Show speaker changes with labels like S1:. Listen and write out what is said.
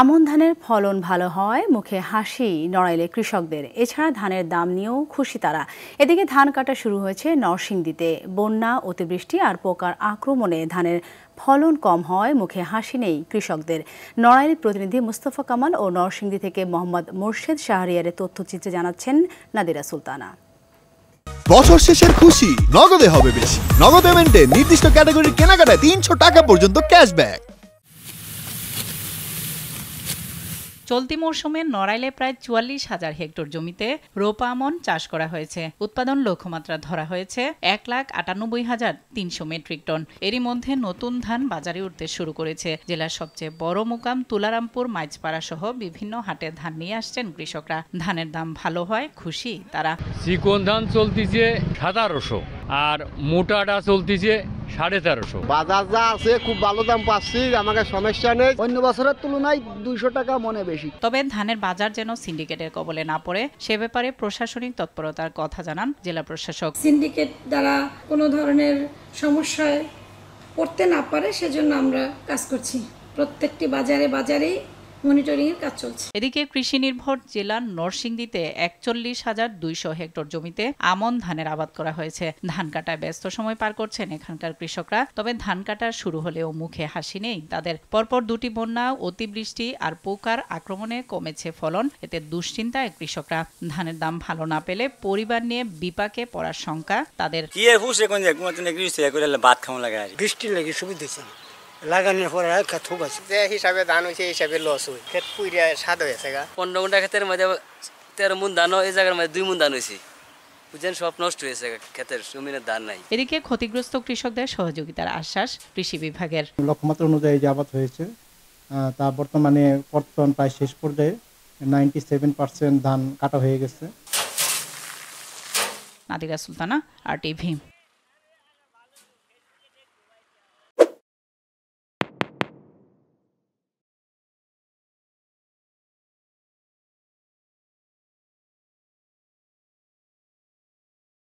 S1: আমন ধানের ফলন ভালো হয়, মুখে হাসি নড়াইলে কৃষকদের। এছাড়া ধানের দাম নিয়েও খুশি তারা। এদিকে ধান কাটা শুরু হয়েছে নরসিংদীতে। বন্যা, অতিবৃষ্টি আর পোকার আক্রমণে ধানের ফলন কম হয়, মুখে হাসি নেই কৃষকদের। নড়াইল প্রতিনিধি মুস্তফা কামাল ও নরসিংদী থেকে মোহাম্মদ মোর্শেদ শাহরিয়ারের তথ্যচিত্রে জানাচ্ছেন নাদিরা সুলতানা।
S2: বছর শেষের খুশি নগদে হবে বেশি। নগদ পেমেন্টে নির্দিষ্ট ক্যাটাগরির কেনাকাটায় ৩০০ টাকা পর্যন্ত ক্যাশব্যাক।
S3: চলতি মৌসুমে নড়াইলে প্রায় ৪৪,০০০ হেক্টর জমিতে রোপা আমন চাষ করা হয়েছে। উৎপাদন লক্ষ্যমাত্রা ধরা হয়েছে ১,৯৮,৩০০ মেট্রিক টন। এরই মধ্যে নতুন ধান বাজারে উঠতে শুরু করেছে। জেলার সবচেয়ে বড় মুকাম তুলারামপুর, মাইজপাড়া সহ বিভিন্ন হাটে ধান নিয়ে আসছেন কৃষকরা। ধানের দাম ভালো হয়, খুশি তারা।
S4: চিকন ধান চলতেছে ১৭০০ আর মোটাটা চলতেছে ১৩৫০।
S5: বাজার যা আছে খুব ভালো দাম পাচ্ছি, আমাকে সমস্যা নেই।
S6: অন্য বছরের তুলনায় ২০০ টাকা মনে বেশি।
S3: তবে ধানের বাজার যেন সিন্ডিকেটের কবলে না পড়ে সে ব্যাপারে প্রশাসনিক তৎপরতার কথা জানান জেলা প্রশাসক।
S7: সিন্ডিকেট দ্বারা কোনো ধরনের সমস্যায় পড়তে না পারে সেজন্য আমরা কাজ করছি। প্রত্যেকটি বাজারেই মনিটরিং এর কাজ চলছে।
S3: এদিকে কৃষি নির্ভর জেলার নরসিংদীতে ৪১,২০০ হেক্টর জমিতে আমন ধানের আবাদ করা হয়েছে। ধান কাটায় ব্যস্ত সময় পার করছেন এখানকার কৃষকরা। তবে ধান কাটা শুরু হলেও মুখে হাসি নেই তাদের। পরপর দুটি বন্যা, অতিবৃষ্টি আর পোকার আক্রমণে কমেছে ফলন। এতে দুশ্চিন্তায় কৃষকরা। ধানের দাম ভালো না পেলে পরিবার নিয়ে বিপাকে পড়ার শঙ্কা তাদের।
S6: বৃষ্টি লেগে সুবিধা লাগানোর পরে থুক আছে
S8: যে হিসাবে ধান হয়েছে হিসাবে লস হই ক্ষেত পুইরা স্বাদ হয়েছে ১৫ ঘন্টা ক্ষেতের মধ্যে ১৩ মুন ধান, এই জায়গার মধ্যে ২ মুন ধান হয়েছে। বুঝছেন, সব নষ্ট হয়েছে, ক্ষেতের জমিনের ধান নাই।
S3: এদিকে ক্ষতিগ্রস্ত কৃষকদের সহযোগিতার আশ্বাস কৃষি বিভাগের।
S9: লক্ষ্যমাত্রা অনুযায়ী যে আবাদ হয়েছে তা বর্তমানে কর্তন প্রায় শেষ পর্যায়ে 97% ধান কাটা হয়ে গেছে।
S3: নাদিরা সুলতানা, RTV।